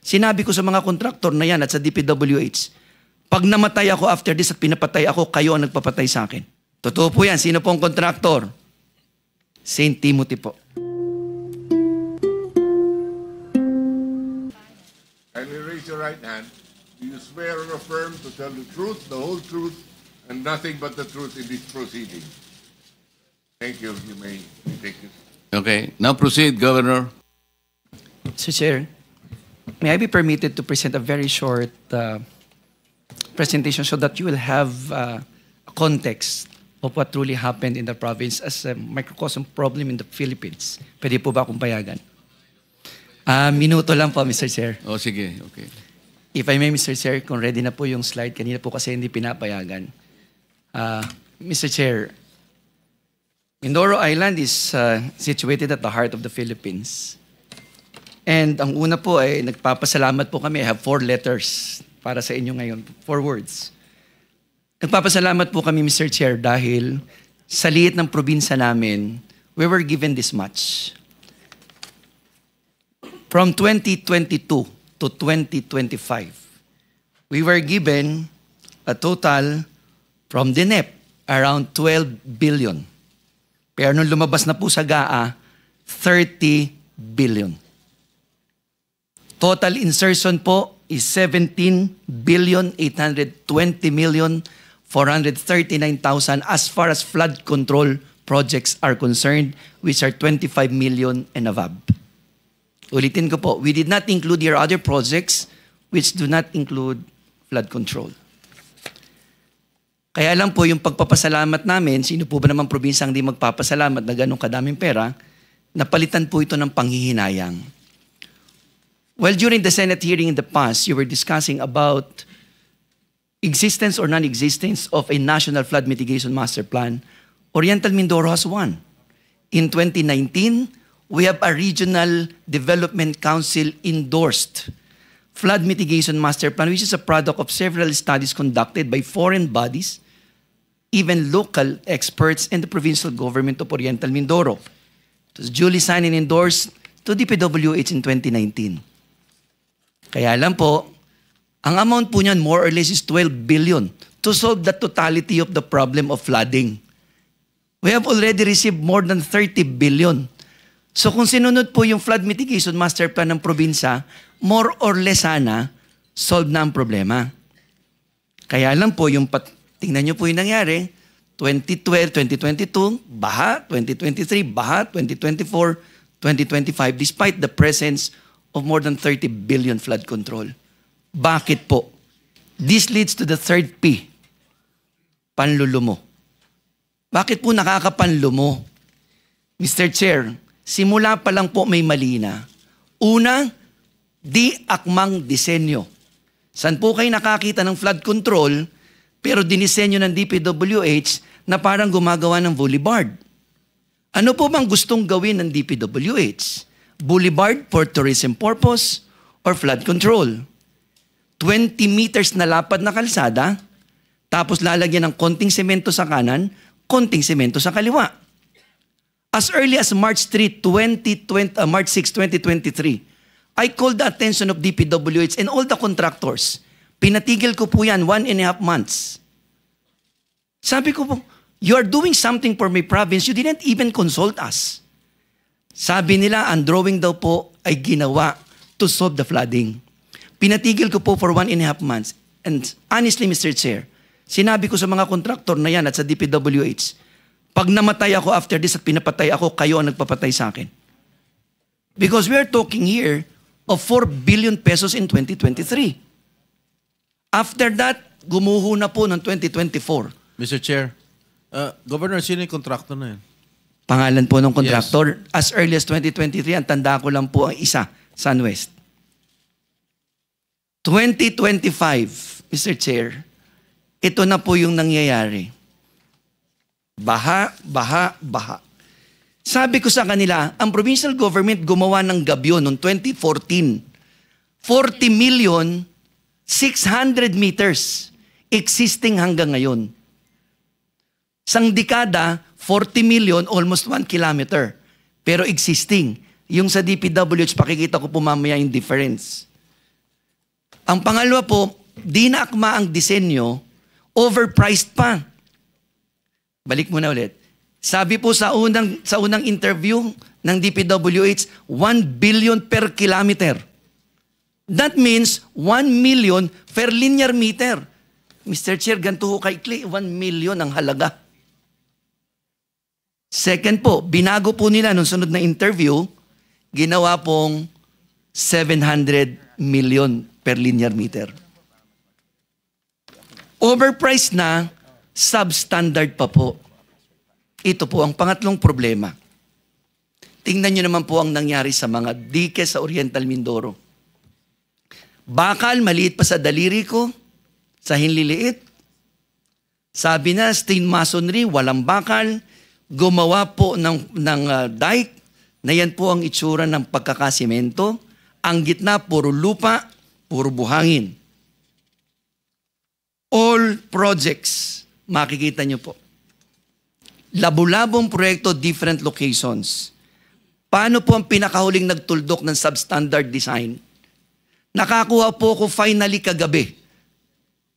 Sinabi ko sa mga kontraktor na yan at sa DPWH, pag namatay ako after this at pinapatay ako, kayo ang nagpapatay sa akin. Totoo po yan. Sino pong kontraktor? St. Timothy po. Kindly raise your right hand. Do you swear or affirm to tell the truth, the whole truth, and nothing but the truth in this proceeding? Thank you. You may take it. Okay. Now proceed, Governor. Mr. Chair, may I be permitted to present a very short presentation so that you will have a context of what truly happened in the province as a microcosm problem in the Philippines. Pwede po ba akong payagan? Minuto lang po, Mr. Chair. Oh, sige. Okay. If I may, Mr. Chair, kung ready na po yung slide, kanina po kasi hindi pinapayagan. Mr. Chair, Mindoro Island is situated at the heart of the Philippines. And ang una po ay nagpapasalamat po kami. I have 4 letters para sa inyo ngayon. 4 words. Nagpapasalamat po kami, Mr. Chair, dahil sa liit ng probinsya namin, we were given this much. From 2022 to 2025, we were given a total from DNEP around 12 billion. Pero nung lumabas na po sa GAA, 30 billion. Total insertion po is 17,820,439,000 as far as flood control projects are concerned, which are 25 million and above. Ulitin ko po, we did not include your other projects which do not include flood control. Kaya lang po yung pagpapasalamat namin, sino po ba naman probinsyang hindi magpapasalamat na ganun kadaming pera, napalitan po ito ng panghihinayang. Well, during the Senate hearing in the past, you were discussing about existence or non-existence of a National Flood Mitigation Master Plan. Oriental Mindoro has one. In 2019, we have a Regional Development Council endorsed Flood Mitigation Master Plan, which is a product of several studies conducted by foreign bodies, even local experts, and the provincial government of Oriental Mindoro. It was duly signed and endorsed to DPWH in 2019. Kaya lang po, ang amount po niyan more or less is 12 billion to solve the totality of the problem of flooding. We have already received more than 30 billion. So kung sinunod po yung Flood Mitigation Master Plan ng probinsya, more or less sana, solve na ang problema. Kaya lang po, tingnan nyo po yung nangyari, 2012, 2022, baha, 2023, baha, 2024, 2025, despite the presence of more than 30 billion flood control. Bakit po? This leads to the third P, panlulumo. Bakit po nakakapanlumo? Mr. Chair, simula pa lang po may mali na. Una, di akmang disenyo. San po kayo nakakita ng flood control, pero dinisenyo ng DPWH na parang gumagawa ng boulevard? Ano po bang gustong gawin ng DPWH? Boulevard for tourism purpose or flood control? 20 meters na lapad na kalsada, tapos lalagyan ng konting semento sa kanan, konting semento sa kaliwa. As early as March 6, 2023, I called the attention of DPWH and all the contractors. Pinatigil ko po yan 1.5 months. Sabi ko po, you are doing something for my province, you didn't even consult us. Sabi nila, ang drawing daw po ay ginawa to solve the flooding. Pinatigil ko po for 1.5 months. And honestly, Mr. Chair, sinabi ko sa mga kontraktor na yan at sa DPWH, pag namatay ako after this at pinapatay ako, kayo ang nagpapatay sa akin. Because we are talking here of 4 billion pesos in 2023. After that, gumuho na po ng 2024. Mr. Chair, Governor, sino yung kontraktor na yan? Pangalan po ng kontraktor. Yes. As early as 2023, ang tanda ko lang po ang isa, SunWest. 2025, Mr. Chair, ito na po yung nangyayari. Baha, baha, baha. Sabi ko sa kanila, ang provincial government gumawa ng gabyo noong 2014. 40 million, 600 meters existing hanggang ngayon. Sang dekada, 40 million, almost 1 kilometer. Pero existing. Yung sa DPWH, pakikita ko po mamaya yung difference. Ang pangalawa po, di na akma ang disenyo, overpriced pa. Balik muna ulit. Sabi po sa unang interview ng DPWH, 1 billion per kilometer. That means 1 million per linear meter. Mr. Chair, ganito ho kaikli, 1 million ang halaga. Second po, binago po nila nung sunod na interview, ginawa pong 700 million per linear meter. Overpriced na, substandard pa po. Ito po ang pangatlong problema. Tingnan nyo naman po ang nangyari sa mga dike sa Oriental Mindoro. Bakal, maliit pa sa daliri ko, sa hinliliit. Sabi na, stain masonry, walang bakal. Gumawa po ng dike, na yan po ang itsura ng pagkakasimento. Ang gitna, puro lupa, puro buhangin. All projects, makikita nyo po. Labu-labong proyekto, different locations. Paano po ang pinakahuling nagtuldok ng substandard design? Nakakuha po ako finally kagabi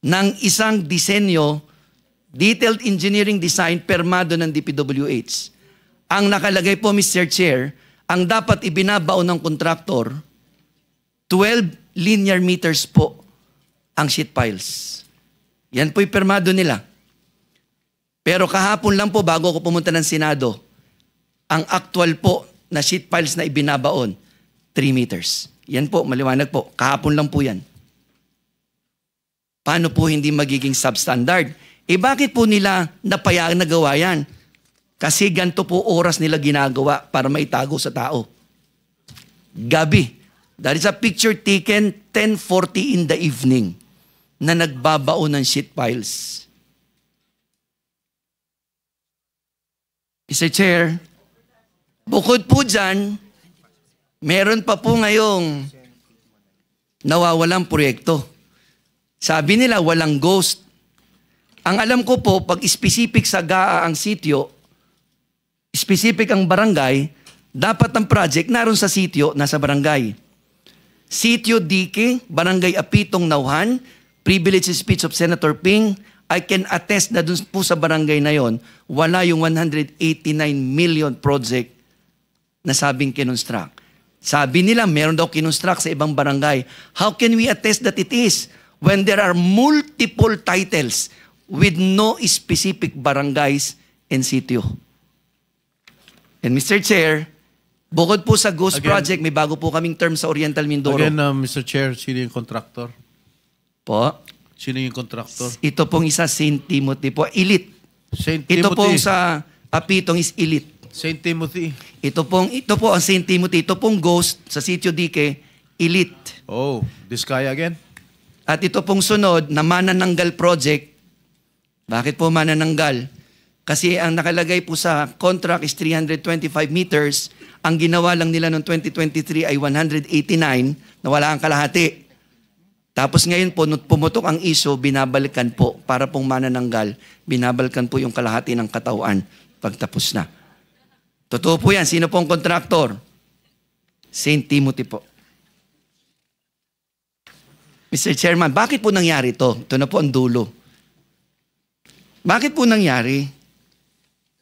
ng isang disenyo, detailed engineering design, permado ng DPWH. Ang nakalagay po, Mr. Chair, ang dapat ibinabaon ng kontraktor, 12 linear meters po ang sheet piles. Yan po'y permado nila. Pero kahapon lang po, bago ako pumunta ng Senado, ang actual po na sheet piles na ibinabaon, 3 meters. Yan po, maliwanag po. Kahapon lang po yan. Paano po hindi magiging substandard? Bakit po nila napayagan na gawa yan? Kasi ganito po oras nila ginagawa para maitago sa tao. Gabi. That is a picture taken 10:40 in the evening na nagbabaon ng sheet piles. Mr. Chair, bukod po dyan, meron pa po ngayong nawawalang proyekto. Sabi nila walang ghost. Ang alam ko po, pag specific sa GAA ang sitio, specific ang barangay, dapat ang project naroon sa sitio, nasa barangay. Sitio Dike, Barangay Apitong Nauhan, privilege speech of Senator Ping, I can attest na dun po sa barangay na yon, wala yung 189 million project na sabing kinonstruct. Sabi nila, meron daw kinonstruct sa ibang barangay. How can we attest that it is when there are multiple titles with no specific barangays in sitio? And Mr. Chair, bukod po sa Ghost Project, may bago po kaming term sa Oriental Mindoro. Again, Mr. Chair, sino yung contractor? Po? Sino yung contractor? Ito pong isa, St. Timothy po. Elite. St. Ito Timothy. pong sa Apitong is Elite. St. Timothy. Ito po ang St. Timothy. Ito pong Ghost sa Sitio Dike, Elite. Oh, this guy again? At ito pong sunod na Manananggal Project. Bakit po Manananggal? Kasi ang nakalagay po sa contract is 325 meters. Ang ginawa lang nila noong 2023 ay 189 na wala ang kalahati. Tapos ngayon po, pumutok ang ISO, binabalikan po para pong manananggal, binabalikan po yung kalahati ng katawan pagtapos na. Totoo po yan. Sino pong kontraktor? St. Timothy po. Mr. Chairman, bakit po nangyari ito? Ito na po ang dulo. Bakit po nangyari?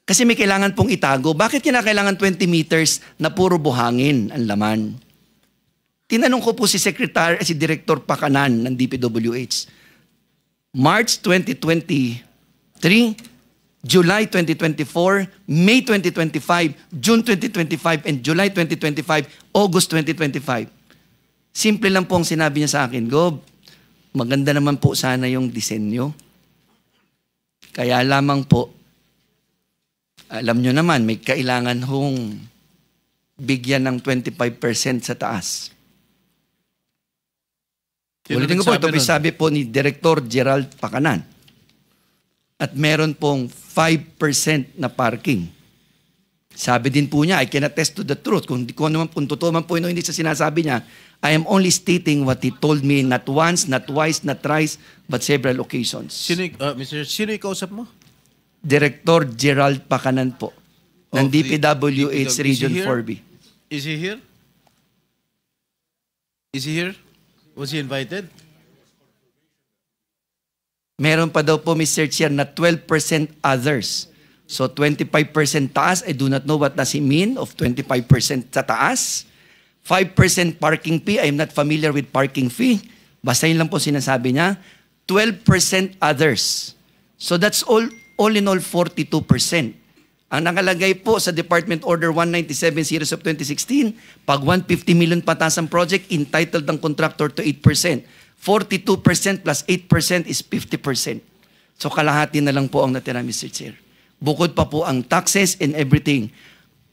Kasi may kailangan pong itago. Bakit kinakailangan 20 meters na puro buhangin ang laman? Tinanong ko po si Director Pakanan ng DPWH. March 2023, July 2024, May 2025, June 2025, and July 2025, August 2025. Simple lang po ang sinabi niya sa akin, Gob, maganda naman po sana yung disenyo. Kaya lamang po, alam nyo naman, may kailangan hong bigyan ng 25% sa taas. Ulitin ko po, ito sabi po ni Director Gerald Pakanan. At meron pong 5% na parking. Sabi din po niya, I can attest to the truth. Kung totoo man po hindi sa sinasabi niya, I am only stating what he told me not once, not twice, not thrice, but several occasions. Sino yung kausap mo? Director Gerald Pakanan po ng DPWH Region 4B. Is he here? Is he here? Was he invited? Meron pa daw po, Mr. Chair, na 12% others. So 25% taas, I do not know what does he mean of 25% sa taas. 5% parking fee, I am not familiar with parking fee. Basta yun lang po sinasabi niya. 12% others. So that's all in all 42%. Ang nakalagay po sa Department Order 197 series of 2016, pag 150 million pataas ang project, entitled ang contractor to 8%. 42% plus 8% is 50%. So kalahati na lang po ang natira, Mr. Chair. Bukod pa po ang taxes and everything.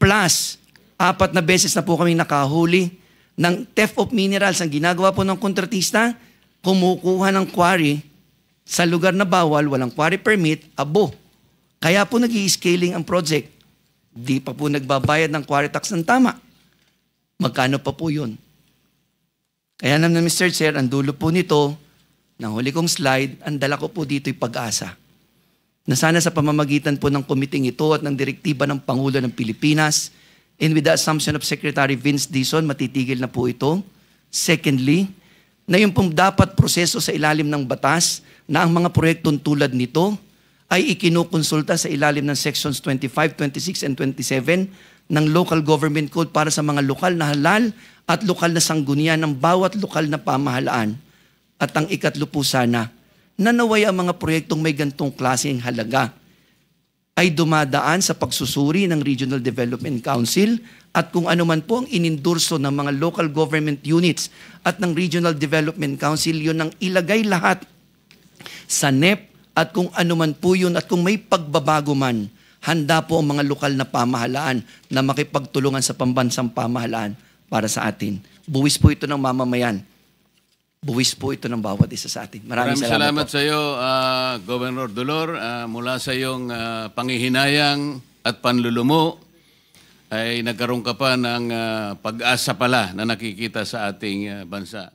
Plus, 4 na beses na po kami nakahuli ng theft of minerals. Ang ginagawa po ng kontratista, kumukuha ng quarry sa lugar na bawal, walang quarry permit, abo. Kaya po nag-i-scaling ang project. Di pa po nagbabayad ng quarry tax ng tama. Magkano pa po yun? Kaya naman, Mr. Chair, ang dulo po nito, ng huli kong slide, ang dala ko po dito'y pag-asa. Na sana sa pamamagitan po ng komiting ito at ng direktiba ng Pangulo ng Pilipinas, and with the assumption of Secretary Vince Dizon, matitigil na po ito. Secondly, na yung pong dapat proseso sa ilalim ng batas na ang mga proyektong tulad nito ay ikinukonsulta sa ilalim ng Sections 25, 26, and 27 ng Local Government Code para sa mga lokal na halal at lokal na sanggunian ng bawat lokal na pamahalaan. At ang ikatlo po sana, na naway ang mga proyektong may gantong klaseng halaga ay dumadaan sa pagsusuri ng Regional Development Council at kung ano man po ang inindurso ng mga local government units at ng Regional Development Council, yun ang ilagay lahat sa NEP at kung ano man po yun at kung may pagbabago man, handa po ang mga lokal na pamahalaan na makipagtulungan sa pambansang pamahalaan para sa atin. Buwis po ito ng mamamayan. Buwis po ito ng bawat isa sa atin. Maraming salamat sa iyo, Governor Dolor. Mula sa iyong pangihinayang at panlulumo, ay nagkaroon ka pa ng pag-asa pala na nakikita sa ating bansa.